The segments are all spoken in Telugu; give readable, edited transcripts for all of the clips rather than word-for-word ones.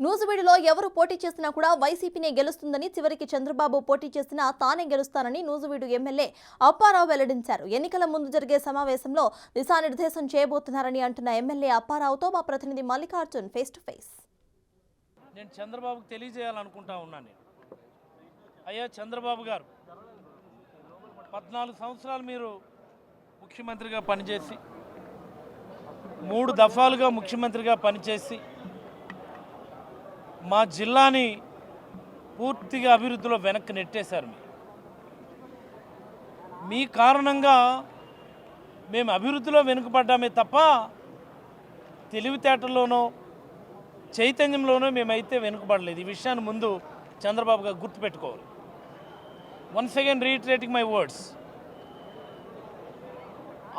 నూజివీడులో ఎవరు పోటీ చేసినా కూడా వైసీపీనే గెలుస్తుందని, చివరికి చంద్రబాబు పోటీ చేసినా తానే గెలుస్తానని నూజివీడు ఎమ్మెల్యే అప్పారావు వెల్లడించారు. ఎన్నికల ముందు జరిగే సమావేశంలో దిశానిర్దేశం చేయబోతున్నారని అంటున్న ఎమ్మెల్యే అప్పారావుతో మా ప్రతినిధి మల్లికార్జున్ ఫేస్ టు ఫేస్. నేను చంద్రబాబుకు తెలియజేయాలనుకుంటా ఉన్నాను. అయ్యా చంద్రబాబు గారు, 14 సంవత్సరాలు మీరు ముఖ్యమంత్రిగా పనిచేసి, 3 దఫాలుగా ముఖ్యమంత్రిగా పనిచేసి మా జిల్లాని పూర్తిగా అభివృద్ధిలో వెనక్కి నెట్టేశారు. మీ కారణంగా మేము అభివృద్ధిలో వెనుకబడ్డామే తప్ప తెలివితేటల్లోనో చైతన్యంలోనో మేమైతే వెనుకబడలేదు. ఈ విషయాన్ని ముందు చంద్రబాబు గారు గుర్తుపెట్టుకోవాలి. Once again reiterating my words,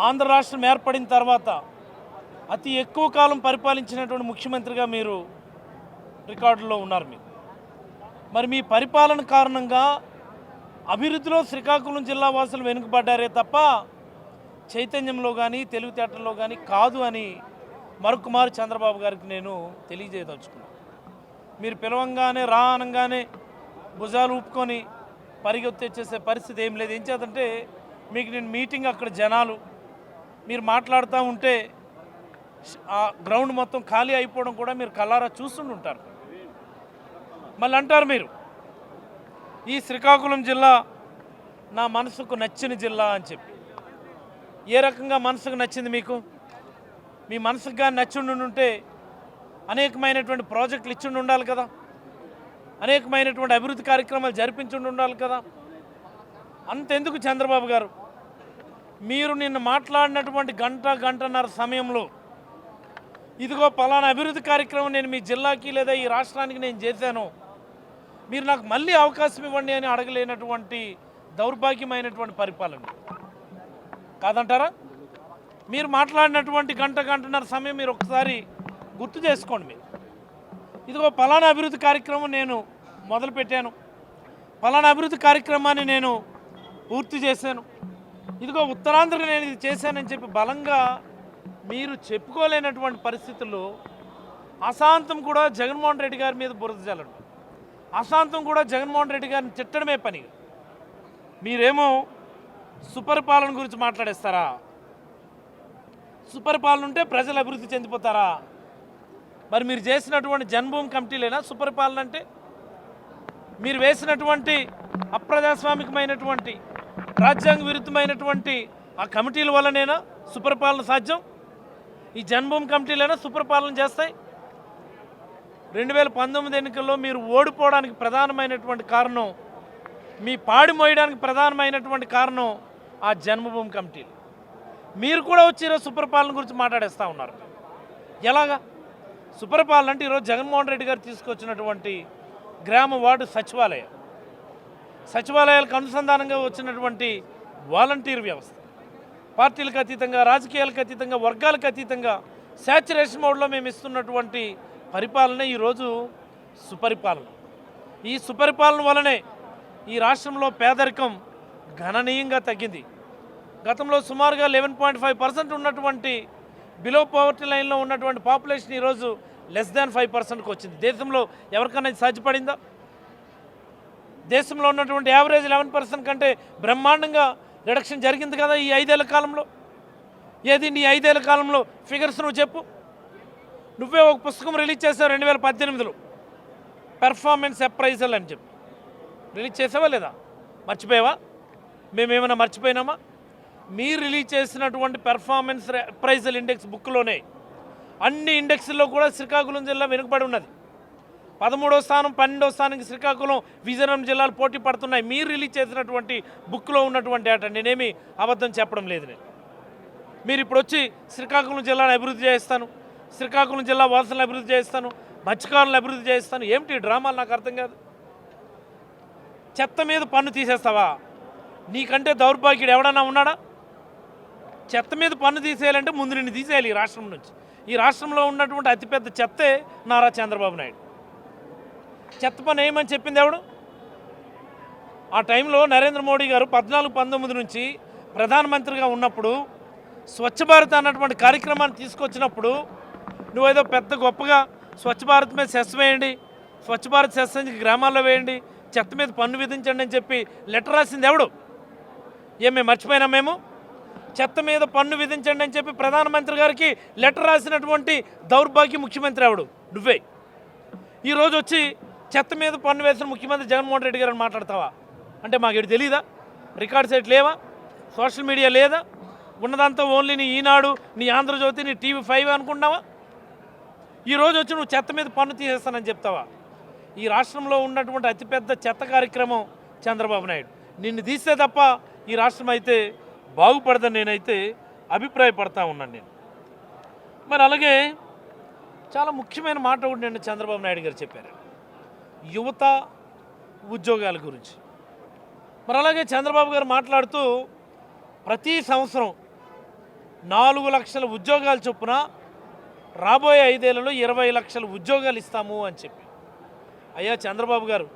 Andhra రాష్ట్రం ఏర్పడిన తర్వాత అతి ఎక్కువ కాలం పరిపాలించినటువంటి ముఖ్యమంత్రిగా మీరు రికార్డుల్లో ఉన్నారు. మరి మీ పరిపాలన కారణంగా అభివృద్ధిలో శ్రీకాకుళం జిల్లా వాసులు వెనుకబడ్డారే తప్ప చైతన్యంలో కానీ తెలివితేటల్లో కానీ కాదు అని మరొకమారు చంద్రబాబు గారికి నేను తెలియజేయదలుచుకున్నాను. మీరు పిలవంగానే రా అనగానే భుజాలు ఊపుకొని పరిగెత్తేసే పరిస్థితి ఏం లేదు. ఏం చేద్దంటే మీకు నేను మీటింగ్ అక్కడ జనాలు మీరు మాట్లాడుతూ ఉంటే ఆ గ్రౌండ్ మొత్తం ఖాళీ అయిపోవడం కూడా మీరు కళ్ళారా చూస్తుండి ఉంటారు. మళ్ళీ అంటారు మీరు ఈ శ్రీకాకుళం జిల్లా నా మనసుకు నచ్చిన జిల్లా అని చెప్పి. ఏ రకంగా మనసుకు నచ్చింది మీకు? మీ మనసుకు కానీ నచ్చిండుంటే అనేకమైనటువంటి ప్రాజెక్టులు ఇచ్చిండి ఉండాలి కదా, అనేకమైనటువంటి అభివృద్ధి కార్యక్రమాలు జరిపించుండి ఉండాలి కదా. అంతెందుకు చంద్రబాబు గారు, మీరు నిన్న మాట్లాడినటువంటి గంటన్నర సమయంలో ఇదిగో పలానా అభివృద్ధి కార్యక్రమం నేను మీ జిల్లాకి లేదా ఈ రాష్ట్రానికి నేను చేశాను, మీరు నాకు మళ్ళీ అవకాశం ఇవ్వండి అని అడగలేనటువంటి దౌర్భాగ్యమైనటువంటి పరిపాలన కాదంటారా? మీరు మాట్లాడినటువంటి గంటన్నర సమయం మీరు ఒకసారి గుర్తు చేసుకోండి. మీరు ఇదిగో పలానా అభివృద్ధి కార్యక్రమం నేను మొదలుపెట్టాను, పలానా అభివృద్ధి కార్యక్రమాన్ని నేను పూర్తి చేశాను, ఇదిగో ఉత్తరాంధ్రకి నేను ఇది చేశానని చెప్పి బలంగా మీరు చెప్పుకోలేనటువంటి పరిస్థితుల్లో అశాంతం కూడా జగన్మోహన్ రెడ్డి గారి మీద బురద జల్లడం, అశాంతం కూడా జగన్మోహన్ రెడ్డి గారిని తిట్టడమే పని. మీరేమో సుపరిపాలన గురించి మాట్లాడేస్తారా? సుపరిపాలన ఉంటే ప్రజలు అభివృద్ధి చెందిపోతారా? మరి మీరు చేసినటువంటి జన్మభూమి కమిటీలేనా సుపరిపాలన అంటే? మీరు వేసినటువంటి అప్రజాస్వామికమైనటువంటి రాజ్యాంగ విరుద్ధమైనటువంటి ఆ కమిటీల వల్లనేనా సుపరిపాలన సాధ్యం? ఈ జన్మభూమి కమిటీలైనా సుపరిపాలన చేస్తాయి? 2019 ఎన్నికల్లో మీరు ఓడిపోవడానికి ప్రధానమైనటువంటి కారణం, మీ పాడి మోయడానికి ప్రధానమైనటువంటి కారణం ఆ జన్మభూమి కమిటీలు. మీరు కూడా వచ్చి ఈరోజు సుపరిపాలన గురించి మాట్లాడేస్తూ ఉన్నారు. ఎలాగా సుపరిపాలన అంటే? ఈరోజు జగన్మోహన్ రెడ్డి గారు తీసుకొచ్చినటువంటి గ్రామ వార్డు సచివాలయాలకు అనుసంధానంగా వచ్చినటువంటి వాలంటీర్ వ్యవస్థ, పార్టీలకు అతీతంగా, రాజకీయాలకు అతీతంగా, వర్గాలకు అతీతంగా శాచ్యురేషన్ మోడ్లో మేము ఇస్తున్నటువంటి పరిపాలన ఈరోజు సుపరిపాలన. ఈ సుపరిపాలన వలనే ఈ రాష్ట్రంలో పేదరికం గణనీయంగా తగ్గింది. గతంలో సుమారుగా 11.5% ఉన్నటువంటి బిలో పవర్టీ లైన్లో ఉన్నటువంటి పాపులేషన్ ఈరోజు లెస్ దాన్ 5%కి వచ్చింది. దేశంలో ఎవరికైనా సాధ్యపడిందా? దేశంలో ఉన్నటువంటి యావరేజ్ 11% కంటే బ్రహ్మాండంగా రిడక్షన్ జరిగింది కదా ఈ 5 ఏళ్ల కాలంలో. ఏది నీ 5 ఏళ్ల కాలంలో ఫిగర్స్ నువ్వు చెప్పు. నువ్వే ఒక పుస్తకం రిలీజ్ చేసావు 2018లో, పెర్ఫార్మెన్స్ అప్రైజల్ అని చెప్పి రిలీజ్ చేసావా లేదా? మర్చిపోయావా? మేమేమైనా మర్చిపోయినామా? మీరు రిలీజ్ చేసినటువంటి పెర్ఫార్మెన్స్ అప్రైజల్ ఇండెక్స్ బుక్లోనే అన్ని ఇండెక్స్ల్లో కూడా శ్రీకాకుళం జిల్లా వెనుకబడి ఉన్నది. 13వ స్థానం 12వ స్థానానికి శ్రీకాకుళం, విజయనగరం జిల్లాలు పోటీ పడుతున్నాయి. మీరు రిలీజ్ చేసినటువంటి బుక్లో ఉన్నటువంటి డేటా. నేనేమి అబద్ధం చెప్పడం లేదు. మీరు ఇప్పుడు వచ్చి శ్రీకాకుళం జిల్లాను అభివృద్ధి చేస్తాను, శ్రీకాకుళం జిల్లా వాసులను అభివృద్ధి చేస్తాను, మత్స్యకారులను అభివృద్ధి చేస్తాను, ఏమిటి డ్రామాలు? నాకు అర్థం కాదు. చెత్త మీద పన్ను తీసేస్తావా? నీకంటే దౌర్భాగ్యుడు ఎవడన్నా ఉన్నాడా? చెత్త మీద పన్ను తీసేయాలంటే ముందు నిన్ను తీసేయాలి ఈ రాష్ట్రం నుంచి. ఈ రాష్ట్రంలో ఉన్నటువంటి అతిపెద్ద చెత్తే నారా చంద్రబాబు నాయుడు. చెత్త పని ఏమని చెప్పింది ఎవడు? ఆ టైంలో నరేంద్ర మోడీ గారు 14-19 నుంచి ప్రధానమంత్రిగా ఉన్నప్పుడు స్వచ్ఛ భారత్ అన్నటువంటి కార్యక్రమాన్ని తీసుకొచ్చినప్పుడు నువ్వేదో పెద్ద గొప్పగా స్వచ్ఛ భారత్ మీద సెస్ వేయండి, స్వచ్ఛ భారత్ సెస్ అని గ్రామాల్లో వేయండి, చెత్త మీద పన్ను విధించండి అని చెప్పి లెటర్ రాసింది ఎవడు? మేము మర్చిపోయినా? మేము చెత్త మీద పన్ను విధించండి అని చెప్పి ప్రధానమంత్రి గారికి లెటర్ రాసినటువంటి దౌర్భాగ్య ముఖ్యమంత్రి ఎవడు? నువ్వే. ఈరోజు వచ్చి చెత్త మీద పన్ను వేసిన ముఖ్యమంత్రి జగన్మోహన్ రెడ్డి గారు అని మాట్లాడతావా? అంటే మాకు తెలీదా? రికార్డ్ సైట్ లేవా? సోషల్ మీడియా లేదా? ఉన్నదంతా ఓన్లీ నీ ఈనాడు, నీ ఆంధ్రజ్యోతి, నీ TV5 అనుకుంటున్నావా? ఈరోజు వచ్చి నువ్వు చెత్త మీద పన్ను తీసేస్తానని చెప్తావా? ఈ రాష్ట్రంలో ఉన్నటువంటి అతిపెద్ద చెత్త కార్యక్రమం చంద్రబాబు నాయుడు. నిన్ను తీస్తే తప్ప ఈ రాష్ట్రం అయితే బాగుపడదని నేనైతే అభిప్రాయపడతా ఉన్నాను నేను. మరి అలాగే చాలా ముఖ్యమైన మాట ఒకటి నేను చంద్రబాబు నాయుడు గారు చెప్పారు, యువత ఉద్యోగాల గురించి. మరి అలాగే చంద్రబాబు గారు మాట్లాడుతూ ప్రతి సంవత్సరం 4 లక్షల ఉద్యోగాలు చొప్పున రాబోయే 5 ఏళ్లలో 20 లక్షల ఉద్యోగాలు ఇస్తాము అని చెప్పి. అయ్యా చంద్రబాబు గారు,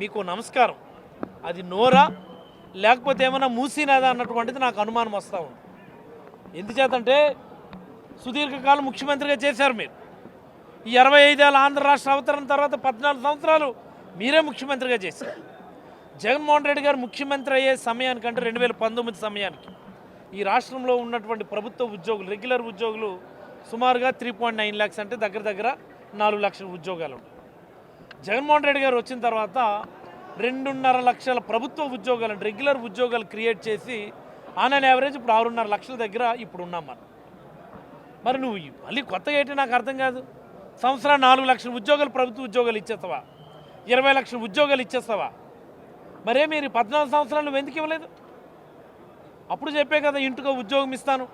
మీకు నమస్కారం. అది నోరా లేకపోతే ఏమైనా మూసినదా అన్నటువంటిది నాకు అనుమానం వస్తూ ఉంది. ఎందుచేతంటే సుదీర్ఘకాలం ముఖ్యమంత్రిగా చేశారు మీరు. ఈ 25 ఏళ్ళ ఆంధ్ర రాష్ట్ర అవతరణ తర్వాత 14 సంవత్సరాలు మీరే ముఖ్యమంత్రిగా చేశారు. జగన్మోహన్ రెడ్డి గారు ముఖ్యమంత్రి అయ్యే సమయానికంటే 2019 సమయానికి ఈ రాష్ట్రంలో ఉన్నటువంటి ప్రభుత్వ ఉద్యోగులు, రెగ్యులర్ ఉద్యోగులు సుమారుగా 3.9 lakhs, అంటే దగ్గర దగ్గర 4 లక్షల ఉద్యోగాలు ఉంటాయి. జగన్మోహన్ రెడ్డి గారు వచ్చిన తర్వాత 2.5 లక్షల ప్రభుత్వ ఉద్యోగాలు, రెగ్యులర్ ఉద్యోగాలు క్రియేట్ చేసి ఆన్ అండ్ యావరేజ్ ఇప్పుడు 6.5 లక్షల దగ్గర ఇప్పుడు ఉన్నాం మనం. మరి నువ్వు మళ్ళీ కొత్తగా ఏంటి నాకు అర్థం కాదు. సంవత్సరం 4 లక్షల ఉద్యోగాలు ప్రభుత్వ ఉద్యోగాలు ఇచ్చేస్తావా? 20 లక్షల ఉద్యోగాలు ఇచ్చేస్తావా? మరే మీరు 14 సంవత్సరాలు నువ్వు ఎందుకు ఇవ్వలేదు? అప్పుడు చెప్పే కదా ఇంటికో ఉద్యోగం ఇస్తాను,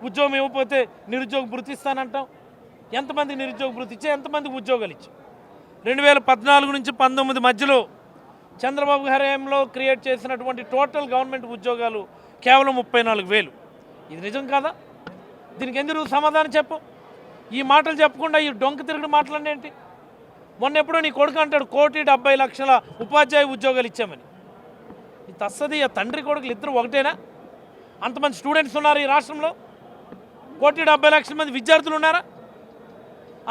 ఉద్యోగం ఇవ్వకపోతే నిరుద్యోగ భృతి ఇస్తానంటాం. ఎంతమంది నిరుద్యోగ భృతి ఇచ్చా, ఎంతమందికి ఉద్యోగాలు ఇచ్చా? 2014 నుంచి 19 మధ్యలో చంద్రబాబు హయాంలో క్రియేట్ చేసినటువంటి టోటల్ గవర్నమెంట్ ఉద్యోగాలు కేవలం 34,000. ఇది నిజం కాదా? దీనికి ఎందుకు సమాధానం చెప్పు? ఈ మాటలు చెప్పకుండా ఈ డొంక తిరుగుడు మాటలన్నీ ఏంటి? మొన్న ఎప్పుడో నీ కొడుకు అంటాడు 1,70,00,000 ఉపాధ్యాయ ఉద్యోగాలు ఇచ్చామని. ఇది తస్సది. ఆ తండ్రి కొడుకులు ఇద్దరు ఒకటేనా? అంతమంది స్టూడెంట్స్ ఉన్నారు ఈ రాష్ట్రంలో. 1,70,00,000 మంది విద్యార్థులు ఉన్నారా?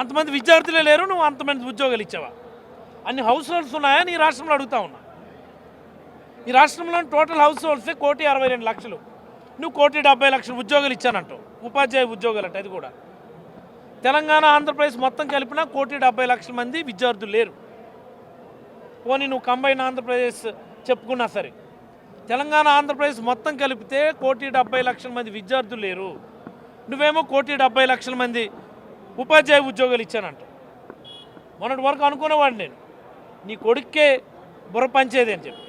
అంతమంది విద్యార్థులే లేరు, నువ్వు అంతమంది ఉద్యోగాలు ఇచ్చావా? అన్ని హౌస్ హోల్డ్స్ ఉన్నాయా నీ రాష్ట్రంలో అడుగుతా ఉన్నా. ఈ రాష్ట్రంలో టోటల్ హౌస్ హోల్డ్సే 1,62,00,000. నువ్వు 1,70,00,000 ఉద్యోగాలు ఇచ్చానంటావు, ఉపాధ్యాయ ఉద్యోగాలు అంటే. అది కూడా తెలంగాణ ఆంధ్రప్రదేశ్ మొత్తం కలిపినా 1,70,00,000 మంది విద్యార్థులు లేరు. పోనీ నువ్వు కంబైన్ ఆంధ్రప్రదేశ్ చెప్పుకున్నా సరే, తెలంగాణ ఆంధ్రప్రదేశ్ మొత్తం కలిపితే 1,70,00,000 మంది విద్యార్థులు లేరు. నువ్వేమో 1,70,00,000 మంది ఉపాధ్యాయ ఉద్యోగాలు ఇచ్చానంట. మొన్నటి వరకు అనుకునేవాడు నేను, నీ కొడుక్కే బుర్ర పంచేది అని చెప్పి.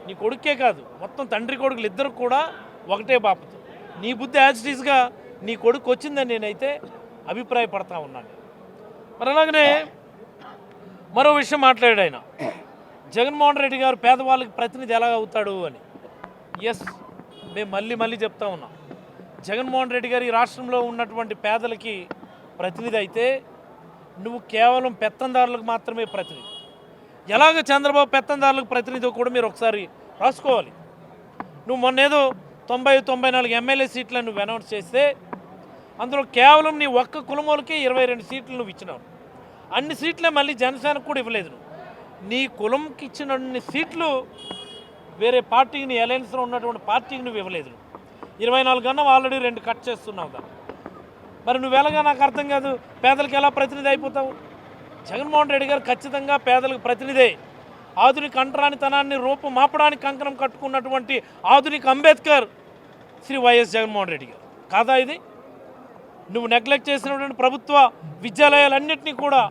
నీ కొడుక్కే కాదు, మొత్తం తండ్రి కొడుకులు ఇద్దరు కూడా ఒకటే బాపతో. నీ బుద్ధి యాజ్ ఇట్ ఈస్గా నీ కొడుకు వచ్చిందని నేనైతే అభిప్రాయపడతా ఉన్నాను. మరి అలాగనే మరో విషయం మాట్లాడాడు ఆయన, జగన్మోహన్ రెడ్డి గారు పేదవాళ్ళకి ప్రతినిధి ఎలా అవుతాడు అని. ఎస్, మేము మళ్ళీ చెప్తా ఉన్నాం, జగన్మోహన్ రెడ్డి గారు ఈ రాష్ట్రంలో ఉన్నటువంటి పేదలకి ప్రతినిధి అయితే నువ్వు కేవలం పెత్తందారులకు మాత్రమే ప్రతినిధి. ఎలాగ చంద్రబాబు పెత్తందారులకు ప్రతినిధి కూడా మీరు ఒకసారి రాసుకోవాలి. నువ్వు మొన్నేదో 90-94 ఎమ్మెల్యే సీట్లను నువ్వు అనౌన్స్ చేస్తే అందులో కేవలం నీ ఒక్క కులమోలకే 22 సీట్లు నువ్వు ఇచ్చినావు. అన్ని సీట్లే మళ్ళీ జనసేనకు కూడా ఇవ్వలేదు నువ్వు. నీ కులంకి ఇచ్చిన అన్ని సీట్లు వేరే పార్టీకి, నీ అలయన్స్లో ఉన్నటువంటి పార్టీకి నువ్వు ఇవ్వలేదు. 24 కన్నా ఆల్రెడీ 2 కట్ చేస్తున్నావు కదా. మరి నువ్వు ఎలాగా నాకు అర్థం కాదు, పేదలకు ఎలా ప్రతినిధి అయిపోతావు? జగన్మోహన్ రెడ్డి గారు ఖచ్చితంగా పేదలకు ప్రతినిధే. ఆధునిక అంటరానితనాన్ని రూపు మాపడానికి కంకణం కట్టుకున్నటువంటి ఆధునిక అంబేద్కర్ శ్రీ వైఎస్ జగన్మోహన్ రెడ్డి గారు కాదా ఇది? నువ్వు నెగ్లెక్ట్ చేసినటువంటి ప్రభుత్వ విద్యాలయాలన్నింటినీ కూడా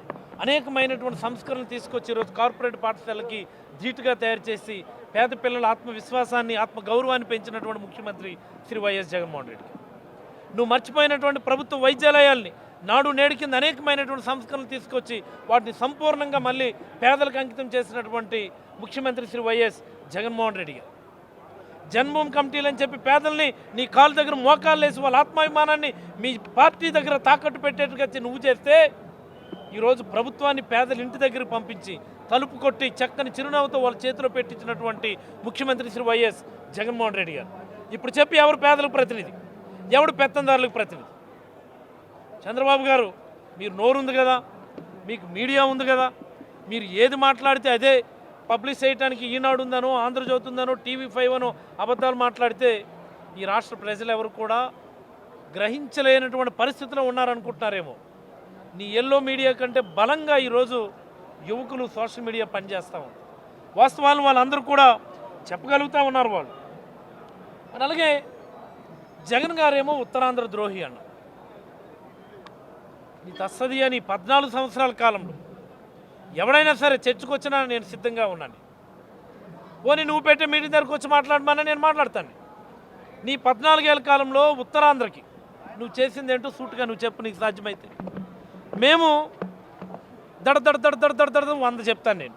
అనేకమైనటువంటి సంస్కరణలు తీసుకొచ్చి ఈరోజు కార్పొరేట్ పాఠశాలకి ధీటుగా తయారు చేసి పేద పిల్లల ఆత్మవిశ్వాసాన్ని, ఆత్మగౌరవాన్ని పెంచినటువంటి ముఖ్యమంత్రి శ్రీ వైఎస్ జగన్మోహన్ రెడ్డి. నువ్వు మర్చిపోయినటువంటి ప్రభుత్వ వైద్యాలయాల్ని నాడు నేడు కింద అనేకమైనటువంటి సంస్కరణలు తీసుకొచ్చి వాటిని సంపూర్ణంగా మళ్ళీ పేదలకు అంకితం చేసినటువంటి ముఖ్యమంత్రి శ్రీ వైఎస్ జగన్మోహన్ రెడ్డి గారు. జన్మభూమి కమిటీలు అని చెప్పి పేదల్ని నీ కాళ్ళ దగ్గర మోకాళ్ళు వేసి వాళ్ళ ఆత్మాభిమానాన్ని మీ పార్టీ దగ్గర తాకట్టు పెట్టేట్టుగా నువ్వు చేస్తే ఈరోజు ప్రభుత్వాన్ని పేదల ఇంటి దగ్గరికి పంపించి తలుపు కొట్టి చక్కని చిరునవ్వుతో వాళ్ళ చేతిలో పెట్టించినటువంటి ముఖ్యమంత్రి శ్రీ వైఎస్ జగన్మోహన్ రెడ్డి గారు. ఇప్పుడు చెప్పి ఎవరు పేదలకు ప్రతినిధి, ఎవడు పెత్తందారులకు ప్రతినిధి? చంద్రబాబు గారు, మీరు నోరుంది కదా, మీకు మీడియా ఉంది కదా, మీరు ఏది మాట్లాడితే అదే పబ్లిష్ చేయడానికి ఈనాడు ఉందనో, ఆంధ్రజ్యోతి ఉందనో, TV5 అనో అబద్ధాలు మాట్లాడితే ఈ రాష్ట్ర ప్రజలు ఎవరు కూడా గ్రహించలేనటువంటి పరిస్థితిలో ఉన్నారనుకుంటున్నారేమో. నీ ఎల్లో మీడియా కంటే బలంగా ఈరోజు యువకులు సోషల్ మీడియా పనిచేస్తూ ఉంది. వాస్తవాలు వాళ్ళందరూ కూడా చెప్పగలుగుతూ ఉన్నారు వాళ్ళు. అలాగే జగన్ గారేమో ఉత్తరాంధ్ర ద్రోహి అన్న. నీ తస్సది అని 14 సంవత్సరాల కాలంలో ఎవడైనా సరే చర్చకొచ్చినా నేను సిద్ధంగా ఉన్నాను. పోనీ నువ్వు పెట్టే మీటింగ్ దగ్గరకు వచ్చి మాట్లాడమన్నా నేను మాట్లాడతాను. నీ 14 ఏళ్ళ కాలంలో ఉత్తరాంధ్రకి నువ్వు చేసింది ఏంటో సూటుగా నువ్వు చెప్పు, నీకు సాధ్యమైతే. మేము దడ దడ దడ దడ దడ దడ 100 చెప్తాను నేను.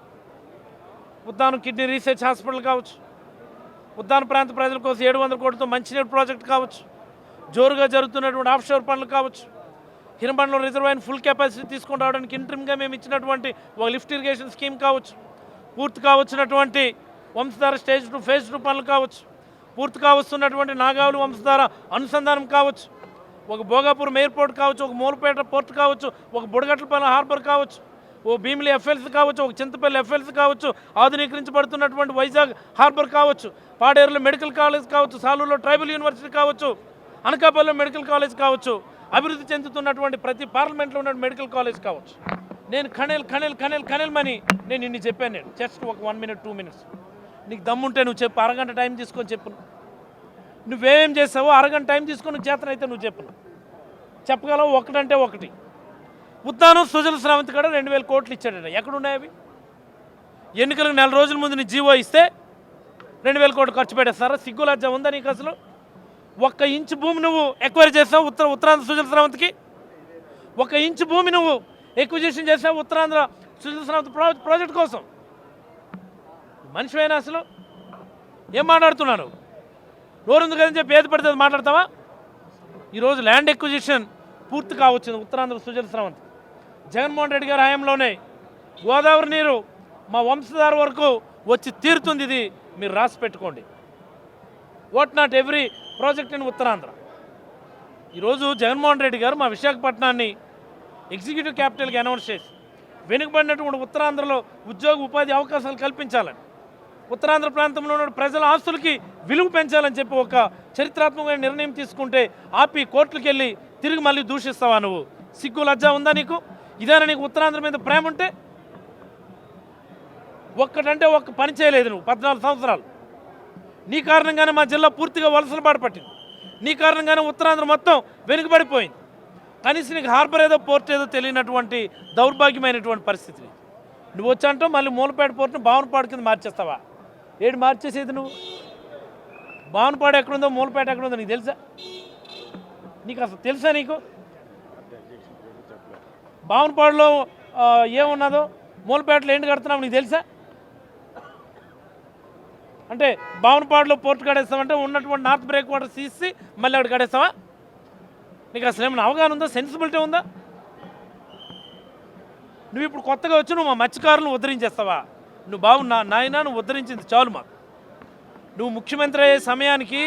ఉద్దానం కిడ్నీ రీసెర్చ్ హాస్పిటల్ కావచ్చు, ఉద్దాన ప్రాంత ప్రజల కోసం 700 కోట్లతో మంచినీటి ప్రాజెక్ట్ కావచ్చు, జోరుగా జరుగుతున్నటువంటి ఆఫ్షోర్ పనులు కావచ్చు, హిరబండ్లో రిజర్వాయర్ ఫుల్ కెపాసిటీ తీసుకొని రావడానికి ఇంట్రిమ్గా మేము ఇచ్చినటువంటి ఒక లిఫ్ట్ ఇరిగేషన్ స్కీమ్ కావచ్చు, పూర్తి కావచ్చినటువంటి వంశధార స్టేజ్ 2 ఫేజ్ 2 పనులు కావచ్చు, పూర్తిగా వస్తున్నటువంటి నాగావళి వంశధార అనుసంధానం కావచ్చు, ఒక భోగాపురం ఎయిర్పోర్ట్ కావచ్చు, ఒక మూలపేట పోర్ట్ కావచ్చు, ఒక బుడగట్లపల్లి హార్బర్ కావచ్చు, ఓ భీమిలి ఎఫ్ఎల్సీ కావచ్చు, ఒక చింతపల్లి ఎఫ్ఎల్సీ కావచ్చు, ఆధునీకరించబడుతున్నటువంటి వైజాగ్ హార్బర్ కావచ్చు, పాడేరులో మెడికల్ కాలేజ్ కావచ్చు, సాలూరులో ట్రైబల్ యూనివర్సిటీ కావచ్చు, అనకాపల్లిలో మెడికల్ కాలేజ్ కావచ్చు, అభివృద్ధి చెందుతున్నటువంటి ప్రతి పార్లమెంట్లో ఉన్న మెడికల్ కాలేజ్ కావచ్చు. నేను కనెల్ మని నేను ఇన్ని చెప్పాను. నేను జస్ట్ ఒక 1 minute 2 minutes. నీకు దమ్ముంటే నువ్వు చెప్పు, అరగంట టైం తీసుకొని చెప్పు. నువ్వేం చేసావో అరగంట టైం తీసుకొని నువ్వు చేతనైతే నువ్వు చెప్పు. చెప్పగలవు ఒకటంటే ఒకటి. ఉద్దానం సుజల శ్రావంతి కూడా 2000 కోట్లు ఇచ్చాడట. ఎక్కడున్నాయి అవి? ఎన్నికలకు 4 రోజుల ముందు నీ జీవో ఇస్తే 2000 కోట్లు ఖర్చు పెట్టేస్తారా? సిగ్గులజ్జ ఉందా నీకు అసలు? 1 ఇంచు భూమి నువ్వు ఎక్వైర్ చేసావు ఉత్తరాంధ్ర సుజల శ్రావంతికి. 1 ఇంచు భూమి నువ్వు ఎక్విజిషన్ చేసావు ఉత్తరాంధ్ర సుజల శ్రావంతి ప్రాజెక్ట్ కోసం. మనిషివైనా అసలు ఏం మాట్లాడుతున్నాను? నోరుంది కదని చెప్పి ఏది పడితే అది మాట్లాడతావా? ఈరోజు ల్యాండ్ ఎక్విజిషన్ పూర్తి కావచ్చింది ఉత్తరాంధ్ర సుజల శ్రావంతి. జగన్మోహన్ రెడ్డి గారి హయాంలోనే గోదావరి నీరు మా వంశధార వరకు వచ్చి తీరుతుంది. ఇది మీరు రాసి పెట్టుకోండి. What not every project in Uttarandhra. ఈరోజు జగన్మోహన్ రెడ్డి గారు మా విశాఖపట్నాన్ని ఎగ్జిక్యూటివ్ క్యాపిటల్కి అనౌన్స్ చేసి వెనుకబడినటువంటి ఉత్తరాంధ్రలో ఉద్యోగ ఉపాధి అవకాశాలు కల్పించాలని, ఉత్తరాంధ్ర ప్రాంతంలో ఉన్న ప్రజల ఆస్తులకి విలువ పెంచాలని చెప్పి ఒక చరిత్రాత్మకమైన నిర్ణయం తీసుకుంటే ఆపి కోర్టులకు వెళ్ళి తిరిగి మళ్ళీ దూషిస్తావా నువ్వు? సిగ్గు లజ్జా ఉందా నీకు? ఇదేనా నీకు ఉత్తరాంధ్ర మీద ప్రేమ ఉంటే? ఒక్కటంటే ఒక్క పని చేయలేదు నువ్వు 14 సంవత్సరాలు. నీ కారణంగానే మా జిల్లా పూర్తిగా వలసలు పట్టింది. నీ కారణంగానే ఉత్తరాంధ్ర మొత్తం వెనుకబడిపోయింది. కనీసం నీకు హార్బర్ ఏదో పోర్ట్ ఏదో తెలియనటువంటి దౌర్భాగ్యమైనటువంటి పరిస్థితి. నువ్వు వచ్చంటావు మళ్ళీ మూలపేట పోర్ట్ను భావనపాడు కింద మార్చేస్తావా? ఏడు మార్చేసేది నువ్వు? భావనపాడు ఎక్కడుందో మూలపేట ఎక్కడుందో నీకు తెలుసా? నీకు అసలు తెలుసా? నీకు భావనపాడులో ఏమున్నదో మూలపేటలో ఏంటి కడుతున్నావు నీకు తెలుసా? అంటే భావనపాడులో పోర్టు కడేస్తామంటే ఉన్నటువంటి నార్త్ బ్రేక్ వాటర్ తీసి మళ్ళీ అక్కడ కడేస్తావా? నీకు అసలు ఏమైనా అవగాహన ఉందా? సెన్సిబిలిటీ ఉందా? నువ్వు ఇప్పుడు కొత్తగా వచ్చి నువ్వు మా మత్స్యకారులను ఉద్ధరించేస్తావా? నువ్వు బాబు నాయన నువ్వు ఉద్ధరించింది చాలు మాకు. నువ్వు ముఖ్యమంత్రి అయ్యే సమయానికి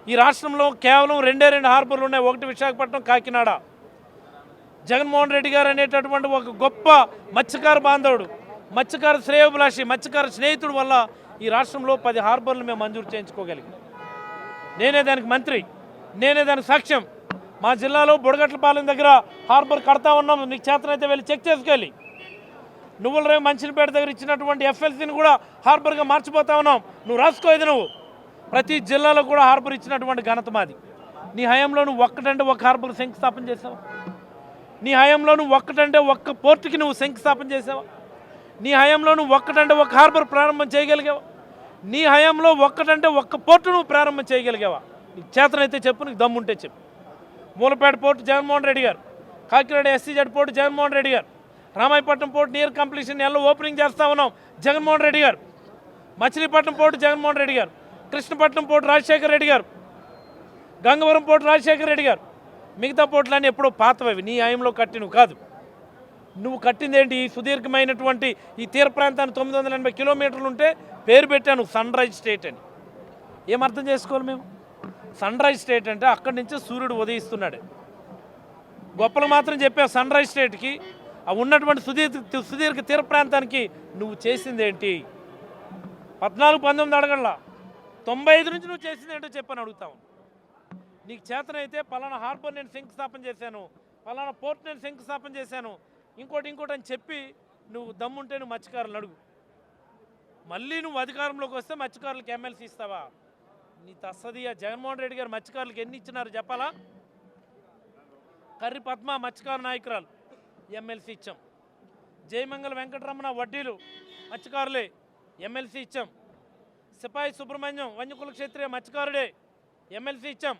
ఈ రాష్ట్రంలో కేవలం 2 హార్బర్లు ఉన్నాయి. ఒకటి విశాఖపట్నం, కాకినాడ. జగన్మోహన్ రెడ్డి గారు అనేటటువంటి ఒక గొప్ప మత్స్యకార బాంధవుడు, మత్స్యకార శ్రేయోభిలాషి, మత్స్యకార స్నేహితుడు వల్ల ఈ రాష్ట్రంలో 10 హార్బర్లు మేము మంజూరు చేయించుకోగలిగాం. నేనే దానికి మంత్రి, నేనే దానికి సాక్ష్యం. మా జిల్లాలో బుడగట్లపాలెం దగ్గర హార్బర్ కడతా ఉన్నాము. నీకు చేతనైతే వెళ్ళి చెక్ చేసుకెళ్ళి. నువ్వుల రేవు మంచినపేట దగ్గర ఇచ్చినటువంటి ఎఫ్ఎల్సీని కూడా హార్బర్గా మార్చిపోతా ఉన్నాం. నువ్వు రాసుకోలేదు. నువ్వు ప్రతి జిల్లాలో కూడా హార్బర్ ఇచ్చినటువంటి ఘనత మాది. నీ హయాంలో నువ్వు ఒక్కటంటే ఒక హార్బర్ శంకుస్థాపన చేసావా? నీ హయాంలో నువ్వు ఒక్కటంటే ఒక్క పోర్టుకి నువ్వు శంకుస్థాపన చేసావా? నీ హయాంలో నువ్వు ఒక్కటంటే ఒక హార్బర్ ప్రారంభం చేయగలిగావా? నీ హయాంలో ఒక్కటంటే ఒక్క పోర్టు నువ్వు ప్రారంభం చేయగలిగావా? నీకు చేతనైతే చెప్పు, నీకు దమ్ముంటే చెప్పు. మూలపేట పోర్టు జగన్మోహన్ రెడ్డి గారు, కాకినాడ SCZ పోర్టు జగన్మోహన్ రెడ్డి గారు, రామాయపట్నం పోర్టు నియర్ కంప్లీషన్ నెలలో ఓపెనింగ్ చేస్తా ఉన్నాం జగన్మోహన్ రెడ్డి గారు, మచిలీపట్నం పోర్టు జగన్మోహన్ రెడ్డి గారు, కృష్ణపట్నం పోర్టు రాజశేఖర రెడ్డి గారు, గంగవరం పోర్టు రాజశేఖర రెడ్డి గారు. మిగతా పోర్టులన్నీ ఎప్పుడో పాతవి, నీ హయాంలో కట్టినవి కాదు. నువ్వు కట్టింది ఏంటి? ఈ సుదీర్ఘమైనటువంటి ఈ తీర ప్రాంతాన్ని 980 కిలోమీటర్లు ఉంటే పేరు పెట్టాను సన్ రైజ్ స్టేట్ అని. ఏం అర్థం చేసుకోవాలి మేము? సన్ రైజ్ స్టేట్ అంటే అక్కడి నుంచే సూర్యుడు ఉదయిస్తున్నాడు. గొప్పలు మాత్రం చెప్పావు సన్ రైజ్ స్టేట్కి. ఆ ఉన్నటువంటి సుదీర్ఘ తీర ప్రాంతానికి నువ్వు చేసింది ఏంటి? 14-19 అడగల్లా, 95 నుంచి నువ్వు చేసింది ఏంటో చెప్పని అడుగుతావు. నీకు చేతనైతే పలానా హార్బర్ నేను శంకుస్థాపన చేశాను, పలానా పోర్ట్ నేను శంకుస్థాపన చేశాను, ఇంకోటి అని చెప్పి నువ్వు దమ్ముంటే నువ్వు మత్స్యకారులను అడుగు. మళ్ళీ నువ్వు అధికారంలోకి వస్తే మత్స్యకారులకు ఎమ్మెల్సీ ఇస్తావా? నీ తస్సదియా. జగన్మోహన్ రెడ్డి గారు మత్స్యకారులకు ఎన్ని ఇచ్చినారు చెప్పాలా? కర్రి పద్మ మత్స్యకారు నాయకురాలు ఎమ్మెల్సీ ఇచ్చాం. జయమంగళ వెంకటరమణ వడ్డీలు మత్స్యకారులే ఎమ్మెల్సీ ఇచ్చాం. సిపాయి సుబ్రహ్మణ్యం వన్యకుల క్షేత్రీయ మత్స్యకారుడే ఎమ్మెల్సీ ఇచ్చాం.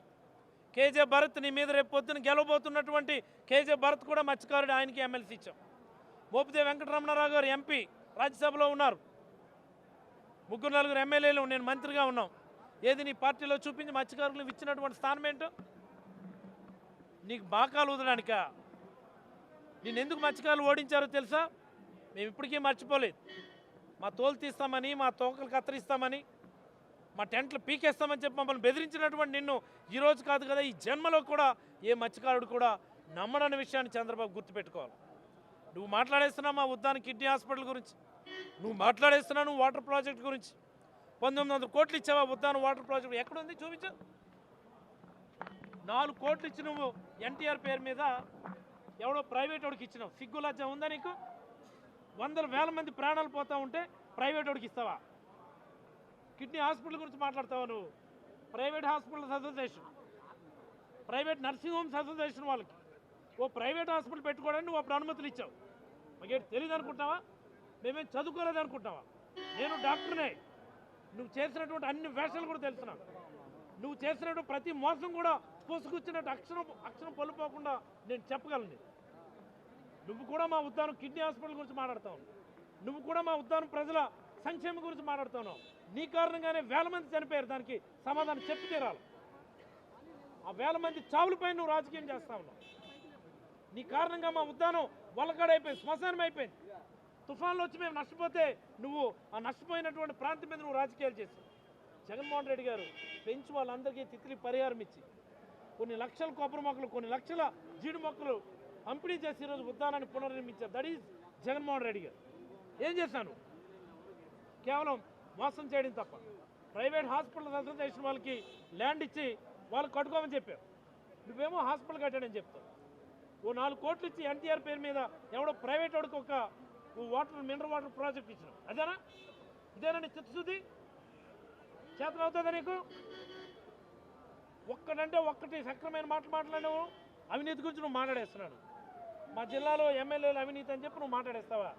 కేజే భరత్ నీ మీద రేపు పొద్దున గెలవబోతున్నటువంటి కేజే భరత్ కూడా మత్స్యకారుడు, ఆయనకి ఎమ్మెల్సీ ఇచ్చాం. మోపిదేవి వెంకటరమణారావు గారు ఎంపీ రాజ్యసభలో ఉన్నారు. 3-4 ఎమ్మెల్యేలు, నేను మంత్రిగా ఉన్నాం. ఏది నీ పార్టీలో చూపించి మత్స్యకారులకు ఇచ్చినటువంటి స్థానం ఏంటో? నీకు బాకాలు ఊదడానికా? నేను ఎందుకు మత్స్యకారులు ఓడించారో తెలుసా? మేము ఇప్పటికీ మర్చిపోలేదు. మా తోలు తీస్తామని, మా తోకలు కత్తిరిస్తామని, మా టెంట్లు పీకేస్తామని చెప్పి మమ్మల్ని బెదిరించినటువంటి నిన్ను ఈరోజు కాదు కదా, ఈ జన్మలో కూడా ఏ మత్స్యకారుడు కూడా నమ్మడన్న విషయాన్ని చంద్రబాబు గుర్తుపెట్టుకోవాలి. నువ్వు మాట్లాడేస్తున్నావు మా ఉద్దాన కిడ్నీ హాస్పిటల్ గురించి, నువ్వు మాట్లాడేస్తున్నావు నువ్వు వాటర్ ప్రాజెక్ట్ గురించి. 1900 కోట్లు ఇచ్చావా ఉద్దాన వాటర్ ప్రాజెక్ట్? ఎక్కడుంది చూపించు. 4 కోట్లు ఇచ్చి నువ్వు ఎన్టీఆర్ పేరు మీద ఎవడో ప్రైవేట్ వాడికి ఇచ్చినావు. సిగ్గు లజ్జ ఉందా నీకు? 100,000 మంది ప్రాణాలు పోతా ఉంటే ప్రైవేట్ వాడికి ఇస్తావా? కిడ్నీ హాస్పిటల్ గురించి మాట్లాడతావా నువ్వు? Private hospitals association, private nursing homes association వాళ్ళకి ఓ ప్రైవేట్ హాస్పిటల్ పెట్టుకోవడానికి నువ్వు అప్పుడు అనుమతులు ఇచ్చావు. మాకేంటి తెలియదు అనుకుంటావా? మేమేం చదువుకోలేదు అనుకుంటావా? నేను డాక్టర్నే. నువ్వు చేసినటువంటి అన్ని వేషాలు కూడా తెలుసు నాకు. నువ్వు చేసినటువంటి ప్రతి మోసం కూడా పూసుకొచ్చినట్టు అక్షరం పొల్లిపోకుండా నేను చెప్పగలను. నువ్వు కూడా మా ఉద్దానం కిడ్నీ హాస్పిటల్ గురించి మాట్లాడుతావు. నువ్వు కూడా మా ఉద్దానం ప్రజల సంక్షేమం గురించి మాట్లాడుతున్నావు. నీ కారణంగానే 1000 మంది చనిపోయారు. దానికి సమాధానం చెప్పి తీరాలి. ఆ 1000 మంది చావులపై నువ్వు రాజకీయం చేస్తా ఉన్నావు. నీ కారణంగా మా ఉద్దానం వలకాడైపోయింది, శ్మశానం అయిపోయింది. తుఫాన్లు వచ్చి మేము నష్టపోతే నువ్వు ఆ నష్టపోయినటువంటి ప్రాంతం మీద నువ్వు రాజకీయాలు చేసావు. జగన్మోహన్ రెడ్డి గారు పెంచి వాళ్ళందరికీ తిత్లీ పరిహారం ఇచ్చి కొన్ని లక్షల కొబ్బరి మొక్కలు, కొన్ని లక్షల జీడి మొక్కలు పంపిణీ చేసి ఈరోజు ఉద్దానాన్ని పునర్నిర్మించారు. దట్ ఈజ్ జగన్మోహన్ రెడ్డి గారు. ఏం చేశాను? కేవలం మోసం చేయడం తప్ప. ప్రైవేట్ హాస్పిటల్ అసోసియేషన్ వాళ్ళకి ల్యాండ్ ఇచ్చి వాళ్ళకి కట్టుకోమని చెప్పావు. నువ్వేమో హాస్పిటల్ కట్టాడని చెప్తావు. ఓ 4 కోట్లు ఇచ్చి ఎన్టీఆర్ పేరు మీద ఎవడో ప్రైవేట్ వాడికి ఒక వాటర్ మినరల్ వాటర్ ప్రాజెక్ట్ ఇచ్చినావు. అదేనా? ఇదేనా నీ చిత్తశుద్ధి? చేతన అవుతుందా నీకు? ఒక్కడంటే ఒక్కటి సక్రమైన మాటలు మాట్లాడావు. అవినీతి గురించి నువ్వు మాట్లాడేస్తున్నాడు. మా జిల్లాలో ఎమ్మెల్యేలు అవినీతి అని చెప్పి నువ్వు మాట్లాడేస్తావా?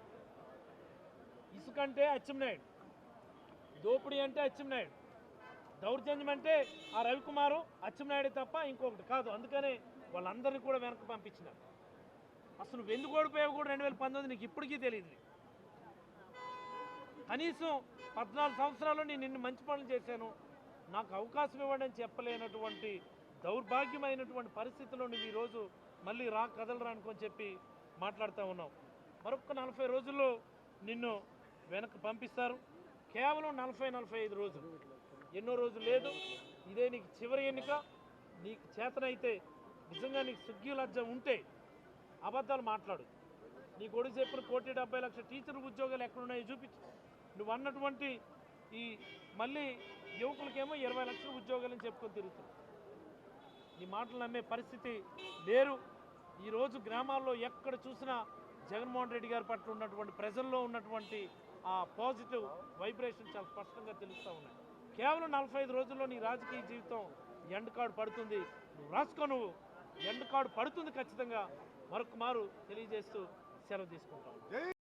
ఇసుక అంటే అచ్చెన్నాయుడు, దోపిడీ అంటే అచ్చెన్నాయుడు, దౌర్జన్యం అంటే ఆ రవికుమారు అచ్చెన్నాయుడు తప్ప ఇంకొకటి కాదు. అందుకనే వాళ్ళందరినీ కూడా వెనక్కి పంపించినారు. అసలు నువ్వు ఎందుకు ఓడిపోయావు కూడా 2019 నీకు ఇప్పటికీ తెలియదు. కనీసం 14 సంవత్సరాలు నేను నిన్ను మంచి పనులు చేశాను, నాకు అవకాశం ఇవ్వండి అని చెప్పలేనటువంటి దౌర్భాగ్యమైనటువంటి పరిస్థితిలో నువ్వు ఈరోజు మళ్ళీ కదలరా అనుకొని చెప్పి మాట్లాడుతూ ఉన్నావు. మరొక 40 రోజుల్లో నిన్ను వెనక్కి పంపిస్తారు. కేవలం 40-45 రోజులు, ఎన్నో రోజులు లేదు. ఇదే నీకు చివరి ఎన్నిక. నీకు చేతనైతే నిజంగా నీకు సిగ్గు లజ్జ ఉంటే అబద్ధాలు మాట్లాడు. నీ కొడుకు చెప్పిన 1,70,00,000 టీచర్ ఉద్యోగాలు ఎక్కడున్నాయో చూపించు. నువ్వు అన్నటువంటి ఈ మళ్ళీ యువకులకేమో 20 లక్షల ఉద్యోగాలని చెప్పుకొని తిరుగుతున్నావు. నీ మాటలు నమ్మే పరిస్థితి లేరు. ఈరోజు గ్రామాల్లో ఎక్కడ చూసినా జగన్మోహన్ రెడ్డి గారి పట్ల ఉన్నటువంటి ప్రజల్లో ఉన్నటువంటి ఆ పాజిటివ్ వైబ్రేషన్ చాలా స్పష్టంగా తెలుస్తూ ఉన్నాయి. కేవలం 45 రోజుల్లో నీ రాజకీయ జీవితం ఎండ్ కార్డు పడుతుంది. నువ్వు రాసుకో, నువ్వు ఎండ్ కార్డు పడుతుంది ఖచ్చితంగా. మరొక మారు తెలియజేస్తూ సెలవు తీసుకుంటాను.